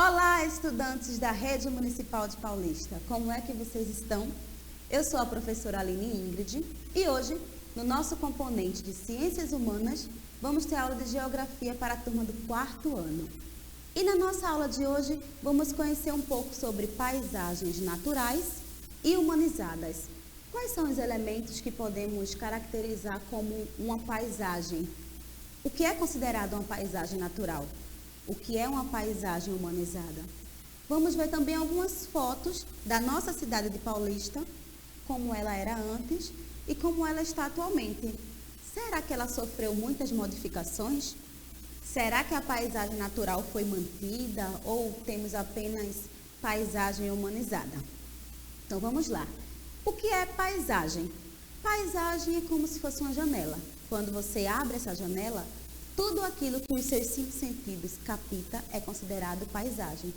Olá, estudantes da Rede Municipal de Paulista. Como é que vocês estão? Eu sou a professora Aline Ingrid e hoje, no nosso componente de Ciências Humanas, vamos ter aula de Geografia para a turma do 4º ano. E na nossa aula de hoje, vamos conhecer um pouco sobre paisagens naturais e humanizadas. Quais são os elementos que podemos caracterizar como uma paisagem? O que é considerado uma paisagem natural? O que é uma paisagem humanizada? Vamos ver também algumas fotos da nossa cidade de Paulista, como ela era antes e como ela está atualmente. Será que ela sofreu muitas modificações? Será que a paisagem natural foi mantida ou temos apenas paisagem humanizada? Então vamos lá. O que é paisagem? Paisagem é como se fosse uma janela. Quando você abre essa janela, tudo aquilo que os seus 5 sentidos capta é considerado paisagem.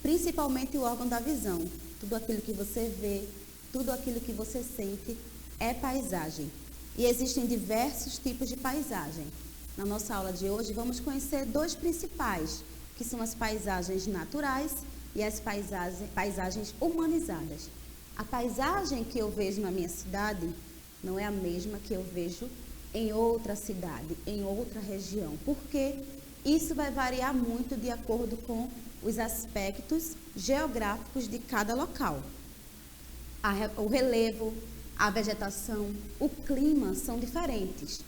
Principalmente o órgão da visão. Tudo aquilo que você vê, tudo aquilo que você sente é paisagem. E existem diversos tipos de paisagem. Na nossa aula de hoje, vamos conhecer 2 principais, que são as paisagens naturais e as paisagens humanizadas. A paisagem que eu vejo na minha cidade não é a mesma que eu vejo em outra cidade, em outra região, porque isso vai variar muito de acordo com os aspectos geográficos de cada local. O relevo, a vegetação, o clima são diferentes.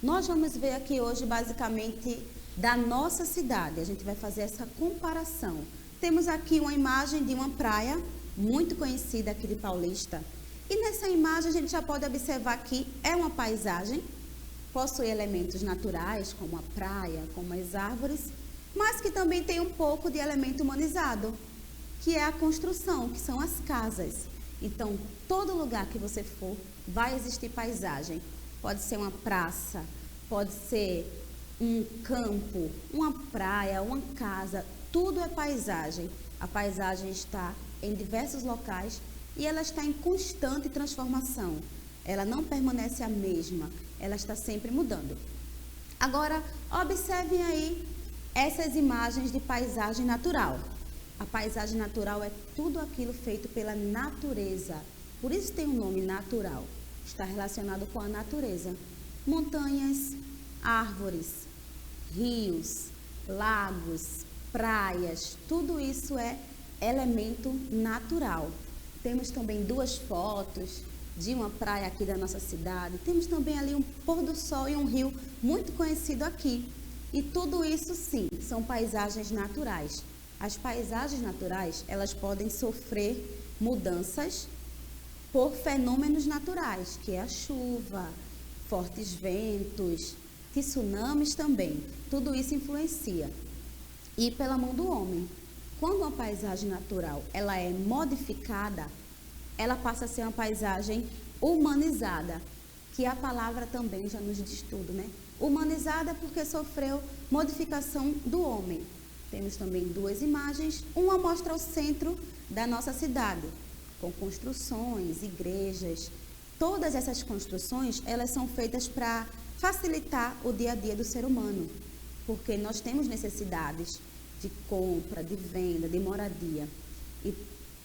Nós vamos ver aqui hoje basicamente da nossa cidade, a gente vai fazer essa comparação. Temos aqui uma imagem de uma praia muito conhecida aqui de Paulista. E nessa imagem a gente já pode observar que é uma paisagem, possui elementos naturais, como a praia, como as árvores, mas que também tem um pouco de elemento humanizado, que é a construção, que são as casas. Então, todo lugar que você for, vai existir paisagem. Pode ser uma praça, pode ser um campo, uma praia, uma casa, tudo é paisagem. A paisagem está em diversos locais e ela está em constante transformação. Ela não permanece a mesma, ela está sempre mudando. Agora, observem aí essas imagens de paisagem natural. A paisagem natural é tudo aquilo feito pela natureza. Por isso tem o nome natural. Está relacionado com a natureza. Montanhas, árvores, rios, lagos, praias, tudo isso é elemento natural. Temos também 2 fotos de uma praia aqui da nossa cidade. Temos também ali um pôr do sol e um rio muito conhecido aqui. E tudo isso, sim, são paisagens naturais. As paisagens naturais, elas podem sofrer mudanças por fenômenos naturais, que é a chuva, fortes ventos, tsunamis também. Tudo isso influencia. E pela mão do homem. Quando uma paisagem natural ela é modificada, ela passa a ser uma paisagem humanizada, que a palavra também já nos diz tudo, né? Humanizada porque sofreu modificação do homem. Temos também 2 imagens, uma mostra o centro da nossa cidade, com construções, igrejas. Todas essas construções, elas são feitas para facilitar o dia a dia do ser humano, porque nós temos necessidades de compra, de venda, de moradia. E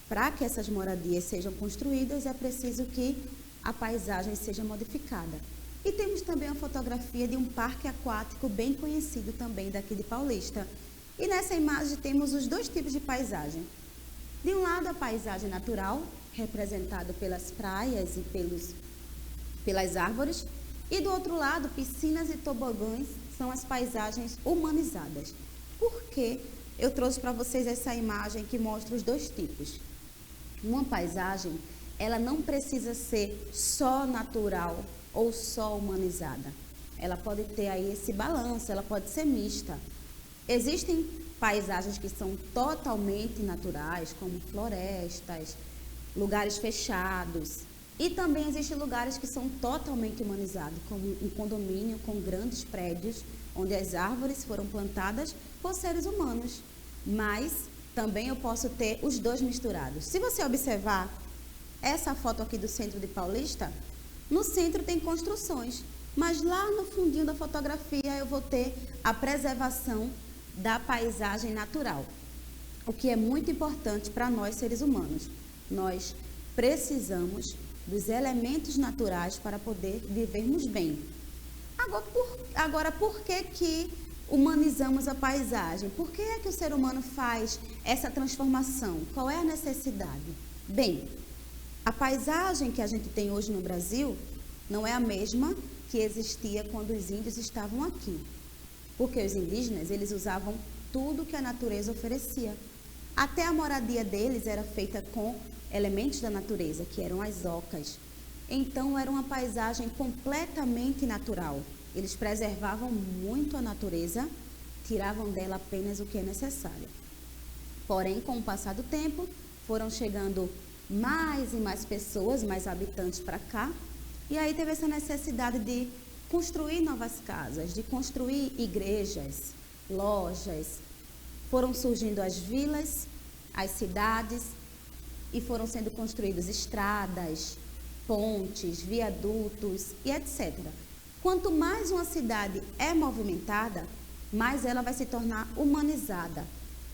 para que essas moradias sejam construídas, é preciso que a paisagem seja modificada. E temos também uma fotografia de um parque aquático bem conhecido também daqui de Paulista. E nessa imagem temos os 2 tipos de paisagem. De um lado, a paisagem natural, representada pelas praias e pelas árvores. E do outro lado, piscinas e tobogãs são as paisagens humanizadas. Por que eu trouxe para vocês essa imagem que mostra os 2 tipos? Uma paisagem, ela não precisa ser só natural ou só humanizada. Ela pode ter aí esse balanço, ela pode ser mista. Existem paisagens que são totalmente naturais, como florestas, lugares fechados. E também existem lugares que são totalmente humanizados, como um condomínio com grandes prédios, onde as árvores foram plantadas por seres humanos. Mas também eu posso ter os 2 misturados. Se você observar essa foto aqui do centro de Paulista, no centro tem construções, mas lá no fundinho da fotografia eu vou ter a preservação da paisagem natural. o que é muito importante para nós seres humanos. Nós precisamos dos elementos naturais para poder vivermos bem. Agora, por que humanizamos a paisagem? Por que é que o ser humano faz essa transformação? Qual é a necessidade? Bem, a paisagem que a gente tem hoje no Brasil não é a mesma que existia quando os índios estavam aqui. Porque os indígenas, eles usavam tudo que a natureza oferecia. Até a moradia deles era feita com elementos da natureza, que eram as ocas. Então, era uma paisagem completamente natural. Eles preservavam muito a natureza, tiravam dela apenas o que é necessário. Porém, com o passar do tempo, foram chegando mais e mais pessoas, mais habitantes para cá, e aí teve essa necessidade de construir novas casas, de construir igrejas, lojas. Foram surgindo as vilas, as cidades, e foram sendo construídas estradas, pontes, viadutos e etc. Quanto mais uma cidade é movimentada, mais ela vai se tornar humanizada,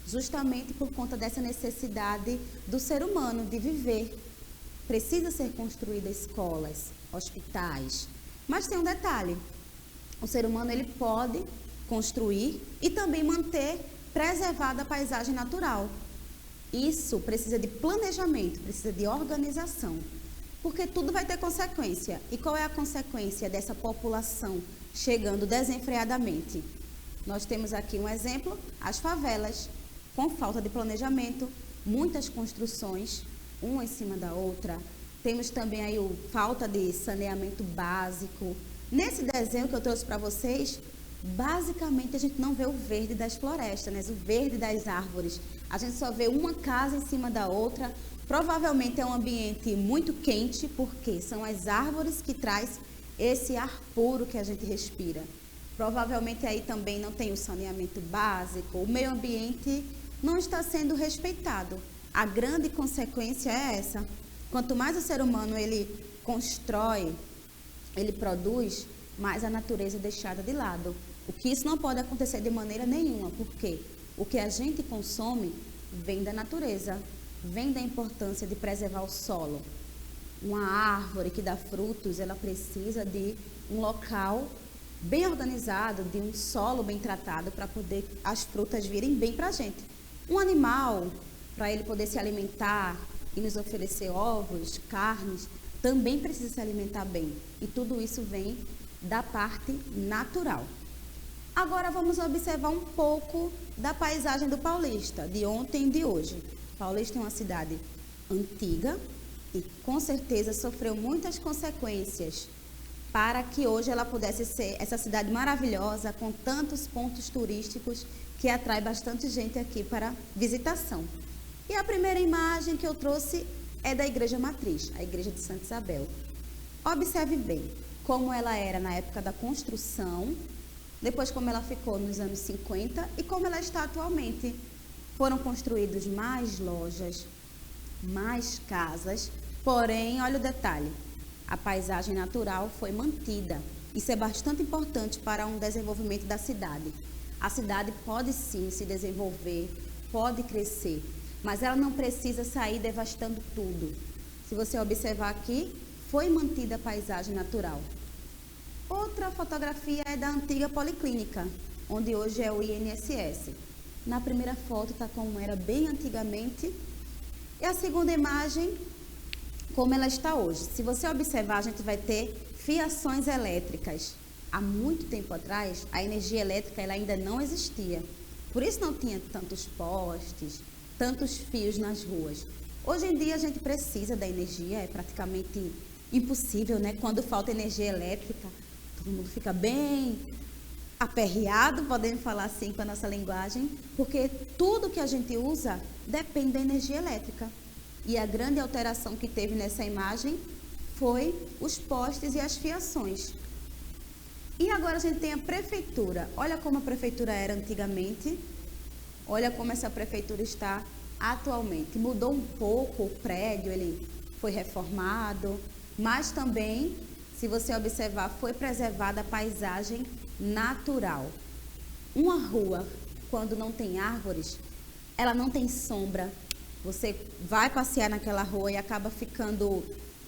justamente por conta dessa necessidade do ser humano de viver. Precisa ser construídas escolas, hospitais, mas tem um detalhe: o ser humano ele pode construir e também manter preservada a paisagem natural. Isso precisa de planejamento, precisa de organização, porque tudo vai ter consequência. E qual é a consequência dessa população chegando desenfreadamente? Nós temos aqui um exemplo, as favelas, com falta de planejamento, muitas construções, uma em cima da outra. Temos também aí falta de saneamento básico. Nesse desenho que eu trouxe para vocês, basicamente a gente não vê o verde das florestas, né? O verde das árvores. A gente só vê uma casa em cima da outra. Provavelmente é um ambiente muito quente, porque são as árvores que traz esse ar puro que a gente respira. Provavelmente aí também não tem o saneamento básico, o meio ambiente não está sendo respeitado. A grande consequência é essa. Quanto mais o ser humano ele constrói, ele produz, mais a natureza é deixada de lado. O que isso não pode acontecer de maneira nenhuma, porque o que a gente consome vem da natureza, vem da importância de preservar o solo. Uma árvore que dá frutos, ela precisa de um local bem organizado, de um solo bem tratado para poder as frutas virem bem para a gente. Um animal, para ele poder se alimentar e nos oferecer ovos, carnes, também precisa se alimentar bem. E tudo isso vem da parte natural. Agora vamos observar um pouco da paisagem do Paulista, de ontem e de hoje. Paulista é uma cidade antiga e com certeza sofreu muitas consequências para que hoje ela pudesse ser essa cidade maravilhosa, com tantos pontos turísticos que atrai bastante gente aqui para visitação. E a primeira imagem que eu trouxe é da Igreja Matriz, a Igreja de Santa Isabel. Observe bem como ela era na época da construção, depois como ela ficou nos anos 50 e como ela está atualmente. Foram construídas mais lojas, mais casas, porém, olha o detalhe, a paisagem natural foi mantida. Isso é bastante importante para um desenvolvimento da cidade. A cidade pode sim se desenvolver, pode crescer, mas ela não precisa sair devastando tudo. Se você observar aqui, foi mantida a paisagem natural. Outra fotografia é da antiga Policlínica, onde hoje é o INSS. Na primeira foto está como era bem antigamente. E a segunda imagem, como ela está hoje. Se você observar, a gente vai ter fiações elétricas. Há muito tempo atrás, a energia elétrica ela ainda não existia. Por isso não tinha tantos postes, tantos fios nas ruas. Hoje em dia a gente precisa da energia, é praticamente impossível, né? Quando falta energia elétrica, todo mundo fica bem aperreado, podemos falar assim com a nossa linguagem, porque tudo que a gente usa depende da energia elétrica. E a grande alteração que teve nessa imagem foi os postes e as fiações. E agora a gente tem a prefeitura. Olha como a prefeitura era antigamente, olha como essa prefeitura está atualmente. Mudou um pouco o prédio, ele foi reformado, mas também, se você observar, foi preservada a paisagem natural. Uma rua, quando não tem árvores, ela não tem sombra. Você vai passear naquela rua e acaba ficando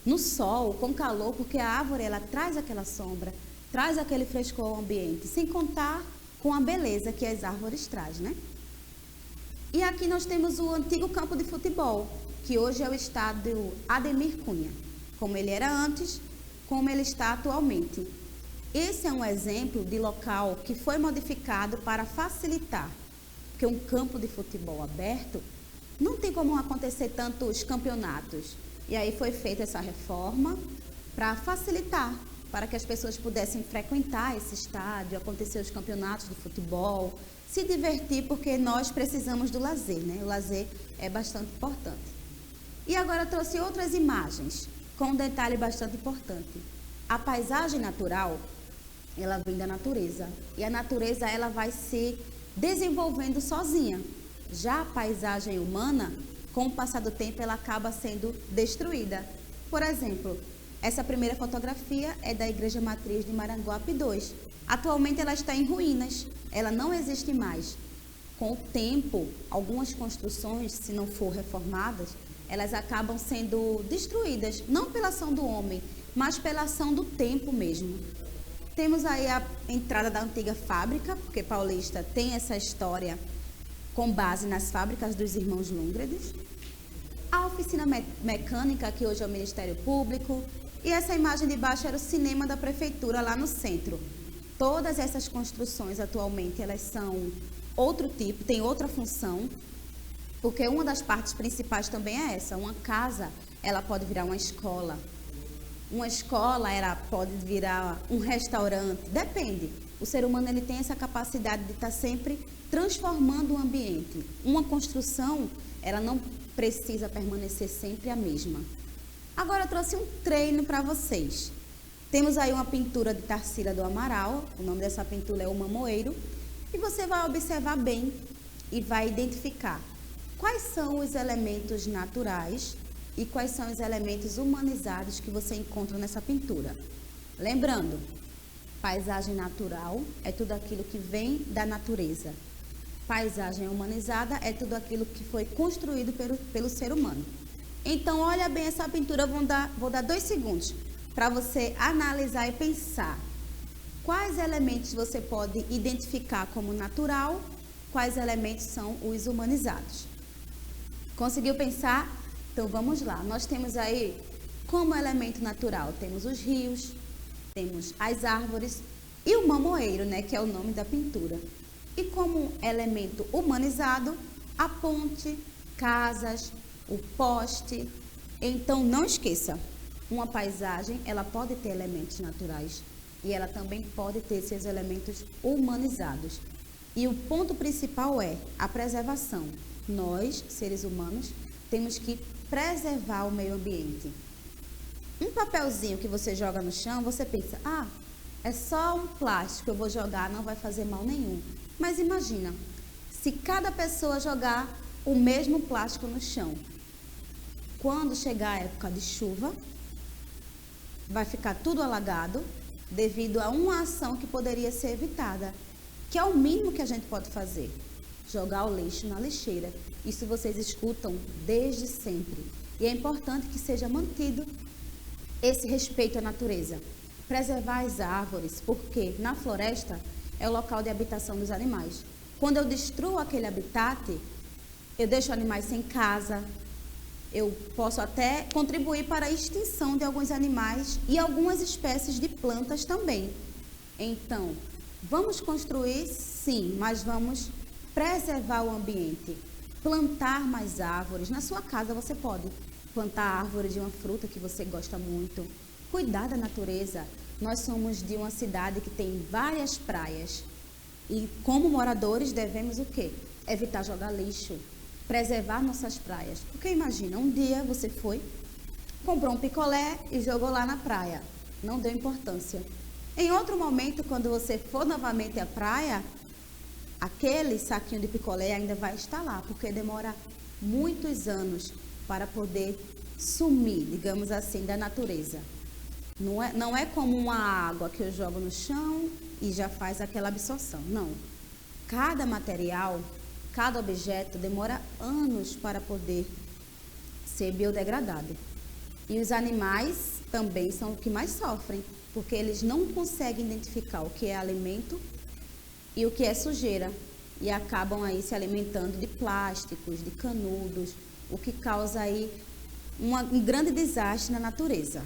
no sol, com calor, porque a árvore ela traz aquela sombra, traz aquele frescor ao ambiente, sem contar com a beleza que as árvores trazem, né? E aqui nós temos o antigo campo de futebol, que hoje é o estádio Ademir Cunha, como ele era antes, como ele está atualmente. Esse é um exemplo de local que foi modificado para facilitar, porque um campo de futebol aberto não tem como acontecer tantos campeonatos. E aí foi feita essa reforma para facilitar, para que as pessoas pudessem frequentar esse estádio, acontecer os campeonatos de futebol, se divertir, porque nós precisamos do lazer, né? O lazer é bastante importante. E agora eu trouxe outras imagens, com um detalhe bastante importante. A paisagem natural, ela vem da natureza, e a natureza ela vai se desenvolvendo sozinha. Já a paisagem humana, com o passar do tempo, ela acaba sendo destruída. Por exemplo, essa primeira fotografia é da Igreja Matriz de Maranguape II. Atualmente ela está em ruínas, ela não existe mais. Com o tempo, algumas construções, se não for reformadas, elas acabam sendo destruídas, não pela ação do homem, mas pela ação do tempo mesmo. Temos aí a entrada da antiga fábrica, porque Paulista tem essa história com base nas fábricas dos irmãos Lundgren, a oficina mecânica, que hoje é o Ministério Público, e essa imagem de baixo era o cinema da prefeitura lá no centro. Todas essas construções atualmente, elas são outro tipo, têm outra função, porque uma das partes principais também é essa. Uma casa, ela pode virar uma escola. Uma escola, ela pode virar um restaurante, depende. O ser humano ele tem essa capacidade de estar sempre transformando o ambiente. Uma construção, ela não precisa permanecer sempre a mesma. Agora eu trouxe um treino para vocês. Temos aí uma pintura de Tarsila do Amaral, o nome dessa pintura é O Mamoeiro, e você vai observar bem e vai identificar quais são os elementos naturais e quais são os elementos humanizados que você encontra nessa pintura. Lembrando, paisagem natural é tudo aquilo que vem da natureza. Paisagem humanizada é tudo aquilo que foi construído pelo ser humano. Então, olha bem essa pintura, vou dar 2 segundos para você analisar e pensar quais elementos você pode identificar como natural, quais elementos são os humanizados. Conseguiu pensar? Então, vamos lá. Nós temos aí, como elemento natural, temos os rios, temos as árvores e o mamoeiro, né, que é o nome da pintura. E como elemento humanizado, a ponte, casas, o poste. Então, não esqueça, uma paisagem, ela pode ter elementos naturais e ela também pode ter seus elementos humanizados. E o ponto principal é a preservação. Nós, seres humanos, temos que preservar o meio ambiente. Um papelzinho que você joga no chão, você pensa, é só um plástico, eu vou jogar, não vai fazer mal nenhum. Mas imagina, se cada pessoa jogar o mesmo plástico no chão, quando chegar a época de chuva, vai ficar tudo alagado devido a uma ação que poderia ser evitada, que é o mínimo que a gente pode fazer, jogar o lixo na lixeira. Isso vocês escutam desde sempre. E é importante que seja mantido esse respeito à natureza. Preservar as árvores, porque na floresta é o local de habitação dos animais. Quando eu destruo aquele habitat, eu deixo animais sem casa, eu posso até contribuir para a extinção de alguns animais e algumas espécies de plantas também. Então, vamos construir, sim, mas vamos preservar o ambiente. Plantar mais árvores. Na sua casa você pode plantar árvore de uma fruta que você gosta muito. Cuidar da natureza. Nós somos de uma cidade que tem várias praias. E como moradores devemos o quê? Evitar jogar lixo. Preservar nossas praias. Porque imagina, um dia você foi, comprou um picolé e jogou lá na praia. Não deu importância. Em outro momento, quando você for novamente à praia, aquele saquinho de picolé ainda vai estar lá, porque demora muitos anos para poder sumir, digamos assim, da natureza. Não é como uma água que eu jogo no chão e já faz aquela absorção. Não. Cada material cada objeto demora anos para poder ser biodegradado. E os animais também são o que mais sofrem, porque eles não conseguem identificar o que é alimento e o que é sujeira. E acabam aí se alimentando de plásticos, de canudos, o que causa aí um grande desastre na natureza.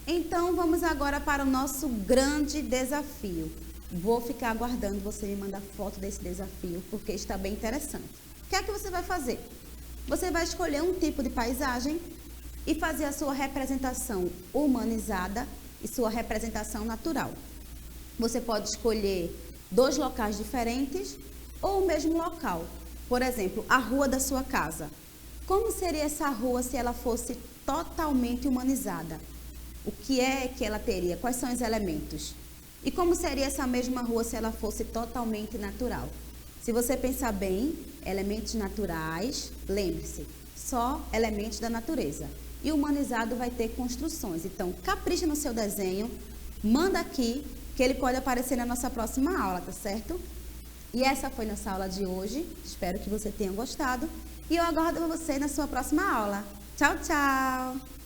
Então, vamos agora para o nosso grande desafio. Vou ficar aguardando você me mandar foto desse desafio, porque está bem interessante. O que é que você vai fazer? Você vai escolher um tipo de paisagem e fazer a sua representação humanizada e sua representação natural. Você pode escolher 2 locais diferentes ou o mesmo local. Por exemplo, a rua da sua casa. Como seria essa rua se ela fosse totalmente humanizada? O que é que ela teria? Quais são os elementos? E como seria essa mesma rua se ela fosse totalmente natural? Se você pensar bem, elementos naturais, lembre-se, só elementos da natureza. E o humanizado vai ter construções. Então, capricha no seu desenho, manda aqui, que ele pode aparecer na nossa próxima aula, tá certo? E essa foi nossa aula de hoje. Espero que você tenha gostado. E eu aguardo você na sua próxima aula. Tchau, tchau!